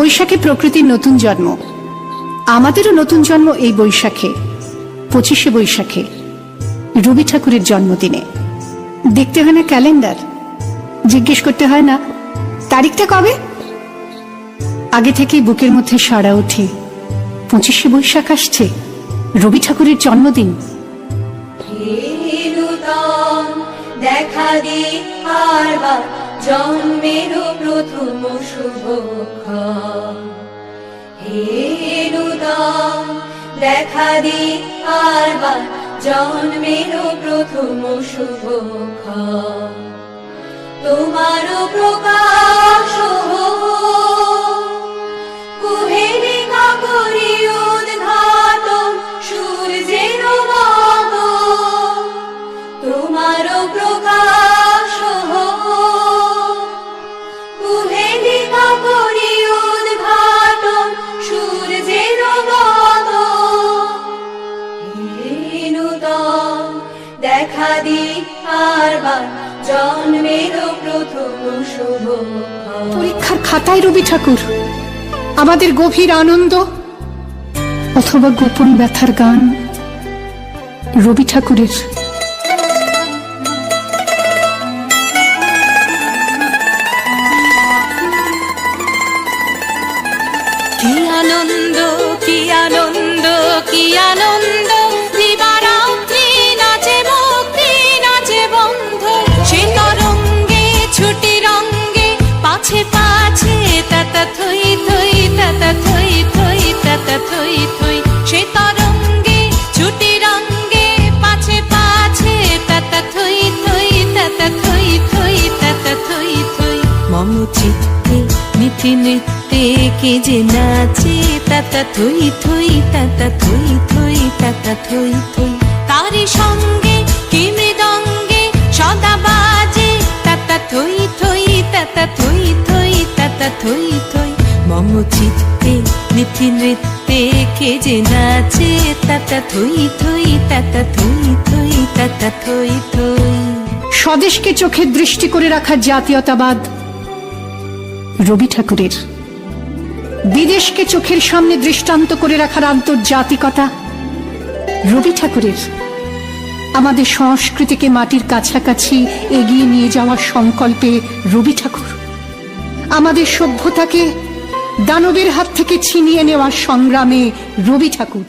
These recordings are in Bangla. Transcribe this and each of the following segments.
বৈশাখে প্রকৃতির নতুন জন্ম, আমাদেরও নতুন জন্ম এই বৈশাখে, 25শে বৈশাখে, রবি ঠাকুরের জন্মদিনে। দেখতে হয় না ক্যালেন্ডার, জিজ্ঞেস করতে হয় না তারিখটা কবে, আগে থেকেই বুকের মধ্যে সাড়া ওঠে 25শে বৈশাখ আসছে, রবি ঠাকুরের জন্মদিন। দেখা দি আরবার জন্মের প্রথম শুভক্ষণ, হে নূতন দেখা দি আরবার জন্মের প্রথম শুভক্ষণ। তোমার প্রকাশ কুহেলিকা করি উদ্ঘাটন সূর্যের মতো, তোমার প্রকাশ কুহেলিকা করি উদ্ঘাটন সূর্যের মতো, হে নূতন দেখা দি আরবার জন্মের প্রথম শুভক্ষণ। পরীক্ষার খাতায় রবি ঠাকুর, আমাদের গভীর আনন্দ অথবা গোপন ব্যথার গান রবি ঠাকুরের। কি আনন্দ কি আনন্দ কি আনন্দ, দিবারাত্রি নাচে মুক্তি নাচে বন্ধ, সে তরঙ্গে ছুটি রঙ্গে পাছে পাছে তাতা থই থই তাতা থই থই তাতা থই থই, সে তরঙ্গে ছুটি রঙ্গে পাছে পাছে তাতা থই থই তাতা থই থই তাতা থই থই। মম চিত্তে নিতি নৃত্যে কে যে নাচে তাতা থই থই তাতা থই থই তাতা থই থই, তারি সঙ্গে কি মৃদঙ্গে সদা বাজে তাতা থই থই তাতা থই থই তাতা থই থই। মম চিত্তে নিতি নৃত্যে কে যে নাচে তাতা থই থই তাতা থই থই তাতা থই থই। স্বদেশকে চোখের দৃষ্টি করে রাখা জাতীয়তাবাদ রবি ঠাকুরের, বিদেশকে চোখের সামনে দৃষ্টান্ত করে রাখার আন্তর্জাতিকতা রবি ঠাকুরের, আমাদের সংস্কৃতিকে মাটির কাছাকাছি এগিয়ে নিয়ে যাওয়ার সংকল্পে রবি ঠাকুর, আমাদের সভ্যতাকে দানবের হাত থেকে ছিনিয়ে নেওয়ার সংগ্রামে রবি ঠাকুর।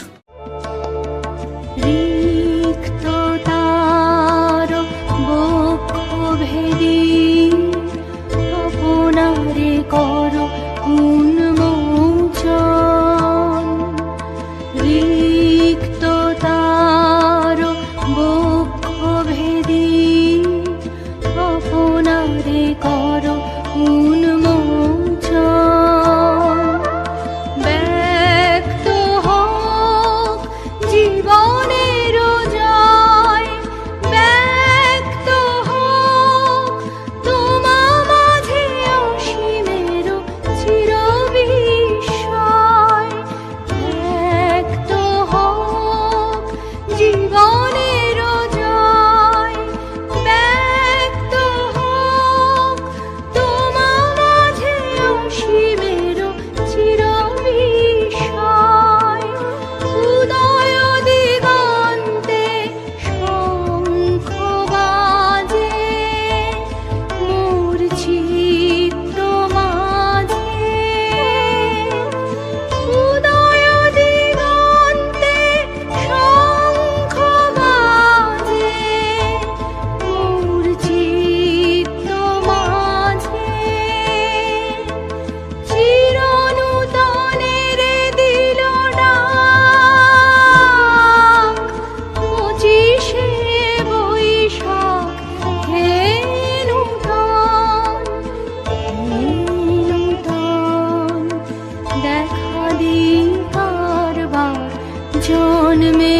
জন্মে